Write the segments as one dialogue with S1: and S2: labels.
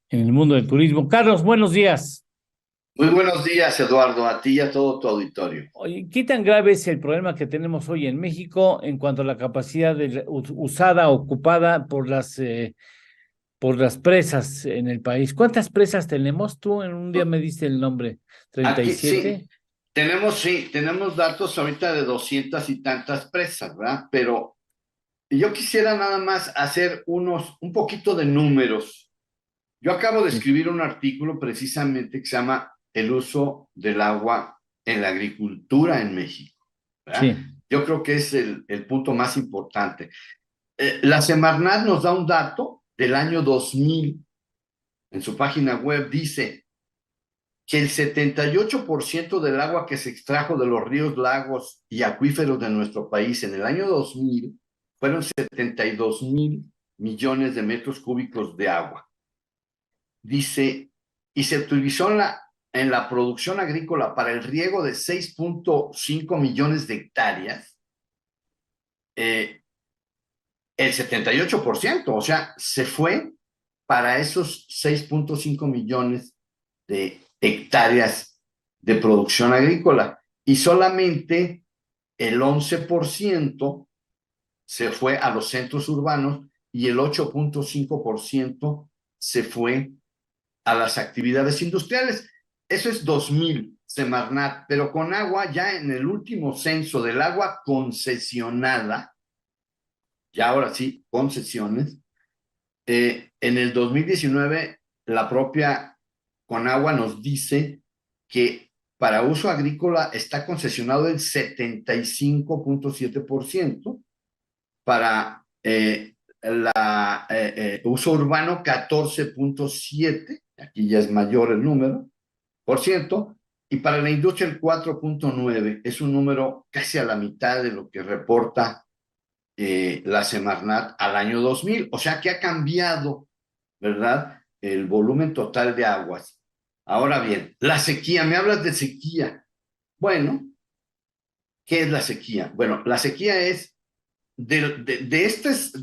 S1: en el mundo del turismo. Carlos, buenos días.
S2: Muy buenos días, Eduardo, a ti y a todo tu auditorio.
S1: Oye, ¿qué tan grave es el problema que tenemos hoy en México en cuanto a la capacidad usada, ocupada por las presas en el país? ¿Cuántas presas tenemos? Tú en un día me diste el nombre,
S2: Aquí sí,
S1: ¿37?
S2: tenemos datos ahorita de 200 y tantas presas, ¿verdad? Pero yo quisiera nada más hacer un poquito de números. Yo acabo de
S1: Sí,
S2: escribir un artículo precisamente que se llama El uso del agua en la agricultura en México, ¿verdad?
S1: sí,
S2: Yo creo que es el punto más importante. La Semarnat nos da un dato del año 2000 en su página web, dice que el 78% del agua que se extrajo de los ríos, lagos y acuíferos de nuestro país en el año 2000 fueron 72,000 millones de metros cúbicos de agua. Dice, y se utilizó en la producción agrícola para el riego de 6,5 millones de hectáreas, eh, el 78%, o sea, se fue para esos 6,5 millones de hectáreas de producción agrícola y solamente el 11% se fue a los centros urbanos y el 8,5% se fue a las actividades industriales. Eso es 2000, Semarnat, pero con agua ya en el último censo del agua concesionada, ya ahora sí, concesiones, en el 2019 la propia Conagua nos dice que para uso agrícola está concesionado el 75,7%, para uso urbano 14,7%, aquí ya es mayor el número, por ciento, y para la industria el 4,9%, es un número casi a la mitad de lo que reporta la Semarnat al año 2000, o sea que ha cambiado, ¿verdad? El volumen total de aguas. Ahora bien, la sequía, me hablas de sequía. Bueno, ¿qué es la sequía? Bueno, la sequía es de estos,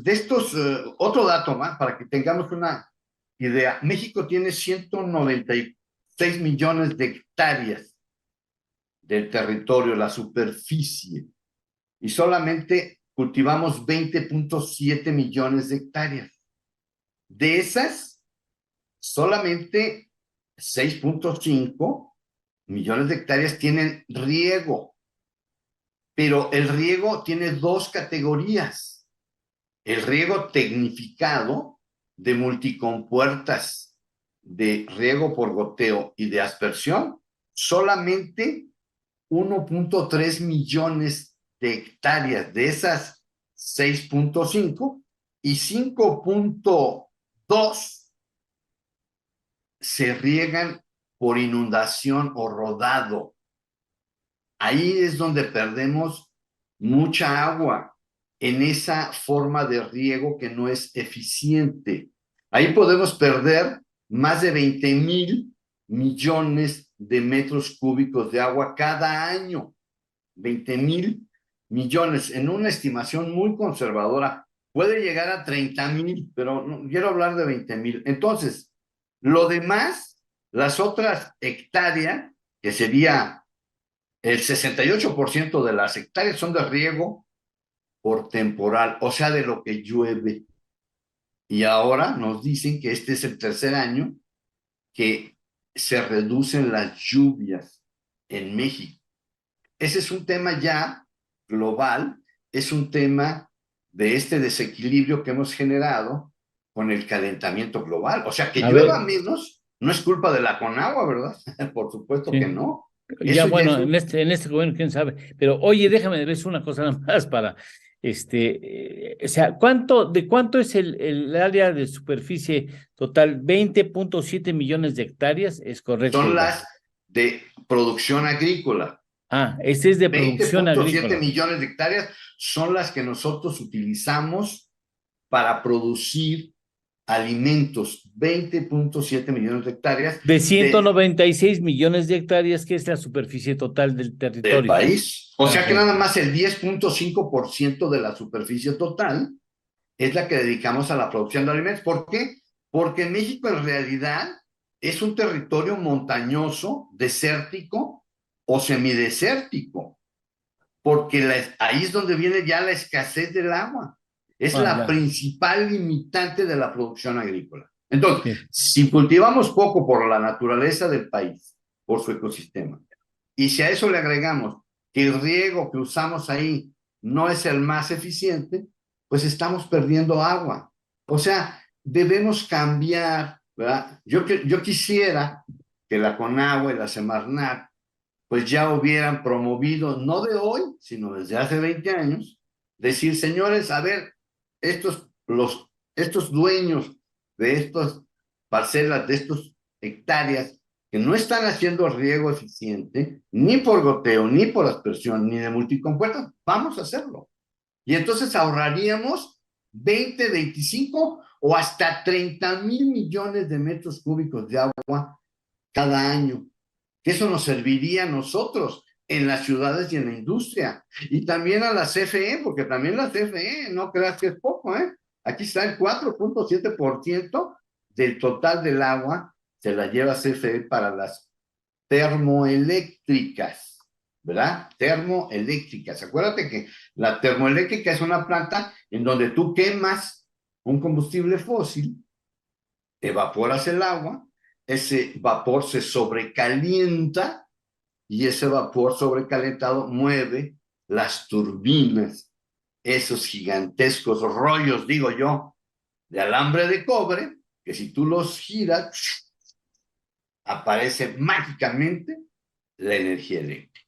S2: otro dato más para que tengamos una idea. México tiene 196 millones de hectáreas del territorio, la superficie, y solamente cultivamos 20,7 millones de hectáreas. De esas, solamente 6,5 millones de hectáreas tienen riego, pero el riego tiene dos categorías. El riego tecnificado de multicompuertas, de riego por goteo y de aspersión, solamente 1,3 millones de hectáreas de esas 6,5 y 5,2 se riegan por inundación o rodado. Ahí es donde perdemos mucha agua en esa forma de riego que no es eficiente. Ahí podemos perder más de 20,000 millones de metros cúbicos de agua cada año. 20,000 millones en una estimación muy conservadora. Puede llegar a 30,000, pero no, quiero hablar de 20,000. Entonces, lo demás, las otras hectáreas, que sería el 68% de las hectáreas, son de riego por temporal, o sea, de lo que llueve. Y ahora nos dicen que este es el tercer año que se reducen las lluvias en México. Ese es un tema ya global, es un tema de este desequilibrio que hemos generado con el calentamiento global. O sea, que
S1: a ver,
S2: llueva menos no es culpa de la Conagua, ¿verdad? Por supuesto que
S1: sí.
S2: no.
S1: Ya
S2: Eso ya
S1: bueno,
S2: es
S1: en este gobierno, quién sabe. Pero oye, déjame decir una cosa nada más para, o sea, ¿de cuánto es el área de superficie total? 20,7 millones de hectáreas, es correcto
S2: son
S1: el dato.
S2: las de producción agrícola.
S1: Ah, este es de
S2: veinte
S1: producción
S2: punto siete
S1: agrícola.
S2: millones de hectáreas son las que nosotros utilizamos para producir alimentos. 20,7 millones de hectáreas
S1: De 196 millones de hectáreas, que es la superficie total del
S2: del
S1: territorio.
S2: país. O
S1: Ah,
S2: sea que
S1: ok.
S2: nada más el 10,5% de la superficie total es la que dedicamos a la producción de alimentos. ¿Por qué? porque México en realidad es un territorio montañoso, desértico o semidesértico, porque ahí es donde viene ya la escasez del agua. Es
S1: Ah,
S2: la
S1: ya,
S2: principal limitante de la producción agrícola. Entonces,
S1: sí.
S2: si cultivamos poco por la naturaleza del país, por su ecosistema, y si a eso le agregamos que el riego que usamos ahí no es el más eficiente, pues estamos perdiendo agua. O sea, debemos cambiar, ¿verdad? Yo quisiera que la CONAGUA y la Semarnat pues ya hubieran promovido, no de hoy, sino desde hace 20 años, decir, señores, a ver, estos dueños de estas parcelas, de estas hectáreas, que no están haciendo riego eficiente, ni por goteo, ni por aspersión, ni de multicompuertas, vamos a hacerlo. Y entonces ahorraríamos 20, 25 o hasta 30,000 millones de metros cúbicos de agua cada año, que eso nos serviría a nosotros en las ciudades y en la industria, y también a la CFE, porque también la CFE, no creas que es poco, ¿eh? Aquí está el 4,7% del total del agua, se la lleva CFE para las termoeléctricas, ¿verdad? Termoeléctricas. Acuérdate que la termoeléctrica es una planta en donde tú quemas un combustible fósil, evaporas el agua, ese vapor se sobrecalienta y ese vapor sobrecalentado mueve las turbinas, esos gigantescos rollos, digo yo, de alambre de cobre, que si tú los giras, aparece mágicamente la energía eléctrica.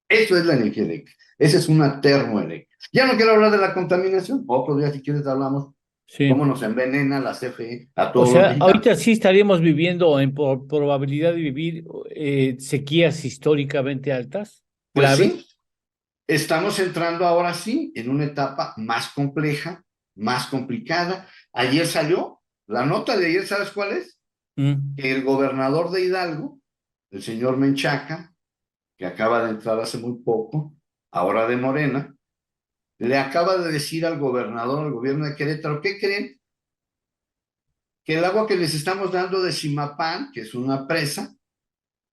S2: Eso es la energía eléctrica. Esa es una termoeléctrica. Ya no quiero hablar de la contaminación. Otro día, si quieres, hablamos cómo
S1: Sí.
S2: nos envenena la CFE a
S1: O
S2: todos los
S1: sea,
S2: mexicanos.
S1: ahorita sí estaríamos viviendo en probabilidad de vivir sequías históricamente altas,
S2: Pues
S1: graves.
S2: sí, estamos entrando ahora sí en una etapa más compleja, más complicada. Ayer salió, la nota de ayer, ¿sabes cuál es?
S1: Mm.
S2: Que el gobernador de Hidalgo, el señor Menchaca, que acaba de entrar hace muy poco, ahora de Morena, le acaba de decir al gobernador, al gobierno de Querétaro, ¿qué creen? Que el agua que les estamos dando de Simapán, que es una presa,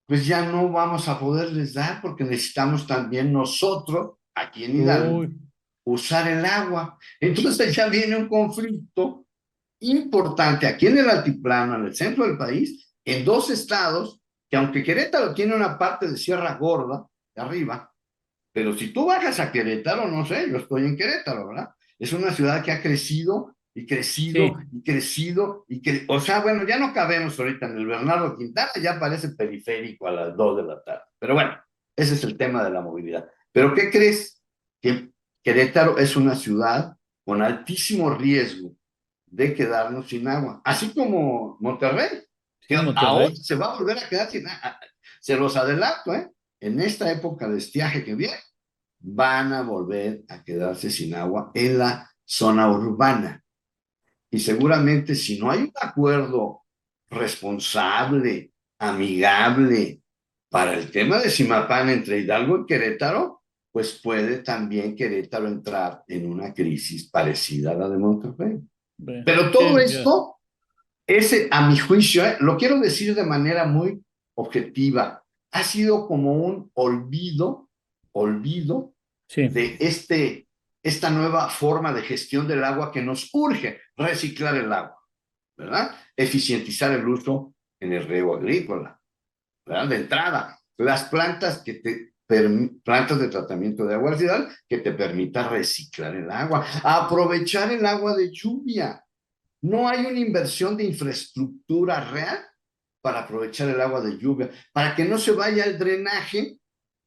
S2: pues ya no vamos a poderles dar porque necesitamos también nosotros, aquí en Hidalgo,
S1: Uy,
S2: usar el agua. Entonces ya viene un conflicto importante aquí en el altiplano, en el centro del país, en dos estados, que aunque Querétaro tiene una parte de Sierra Gorda, de arriba, pero si tú bajas a Querétaro, no sé, yo estoy en Querétaro, ¿verdad? Es una ciudad que ha crecido y crecido
S1: sí,
S2: y crecido o sea, bueno, ya no cabemos ahorita en el Bernardo Quintana, ya parece periférico a las 2 de la tarde. Pero bueno, ese es el tema de la movilidad. ¿Pero qué crees? Que Querétaro es una ciudad con altísimo riesgo de quedarnos sin agua, así como Monterrey, que
S1: sí,
S2: ahora
S1: Monterrey.
S2: se va a volver a quedar sin agua. Se los adelanto, ¿eh? En esta época de estiaje que viene, van a volver a quedarse sin agua en la zona urbana. Y seguramente si no hay un acuerdo responsable, amigable para el tema de Simapán entre Hidalgo y Querétaro, pues puede también Querétaro entrar en una crisis parecida a la de Monterrey. Pero todo
S1: Sí, ya,
S2: esto, ese, a mi juicio, lo quiero decir de manera muy objetiva, ha sido como un olvido
S1: sí,
S2: de esta nueva forma de gestión del agua que nos urge reciclar el agua, ¿verdad? Eficientizar el uso en el riego agrícola, ¿verdad? De entrada, las plantas plantas de tratamiento de agua residual que te permita reciclar el agua, aprovechar el agua de lluvia. No hay una inversión de infraestructura real para aprovechar el agua de lluvia, para que no se vaya al drenaje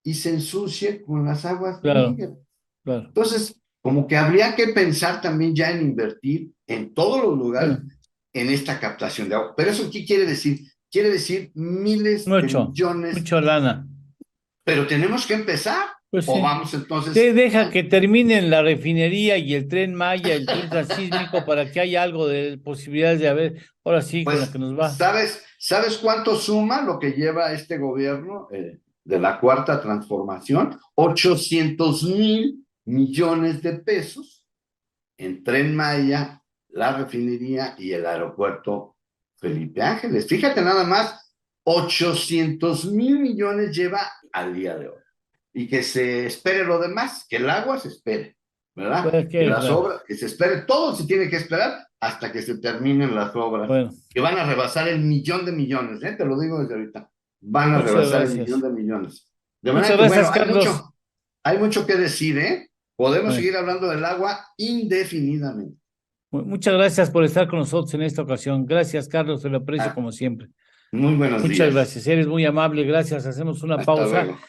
S2: y se ensucie con las aguas
S1: claro,
S2: negras.
S1: claro.
S2: Entonces, como que habría que pensar también ya en invertir en todos los lugares
S1: Bueno,
S2: en esta captación de agua. Pero eso, ¿qué quiere decir? Quiere decir miles de
S1: mucho,
S2: millones,
S1: mucho lana.
S2: pero tenemos que empezar
S1: Pues
S2: o
S1: sí.
S2: vamos entonces.
S1: Deja que terminen la refinería y el Tren Maya, el tren transísmico, para que haya algo de posibilidades de haber, ahora sí, con lo que
S2: Pues,
S1: nos va.
S2: ¿sabes cuánto suma lo que lleva este gobierno de la cuarta transformación? 800,000 millones de pesos en Tren Maya, la refinería y el aeropuerto Felipe Ángeles. Fíjate nada más, 800,000 millones lleva al día de hoy. Y que se espere lo demás, que el agua se espere, ¿verdad?
S1: Pues
S2: Que
S1: que,
S2: las
S1: claro.
S2: obras, que se espere, todo se tiene que esperar hasta que se terminen las obras,
S1: Bueno,
S2: que van a rebasar el millón de millones, ¿eh? Te lo digo desde ahorita. Van a
S1: muchas
S2: rebasar el millón
S1: gracias.
S2: de millones. De manera
S1: Muchas
S2: que, bueno,
S1: gracias, Carlos.
S2: hay mucho que decir, ¿eh? Podemos
S1: Bueno,
S2: seguir hablando del agua indefinidamente.
S1: muchas gracias por estar con nosotros en esta ocasión. Gracias, Carlos, te lo aprecio
S2: Ah,
S1: como siempre.
S2: muy buenos
S1: Muchas
S2: días.
S1: gracias. Eres muy amable. Gracias. Hacemos una
S2: Hasta
S1: pausa.
S2: luego.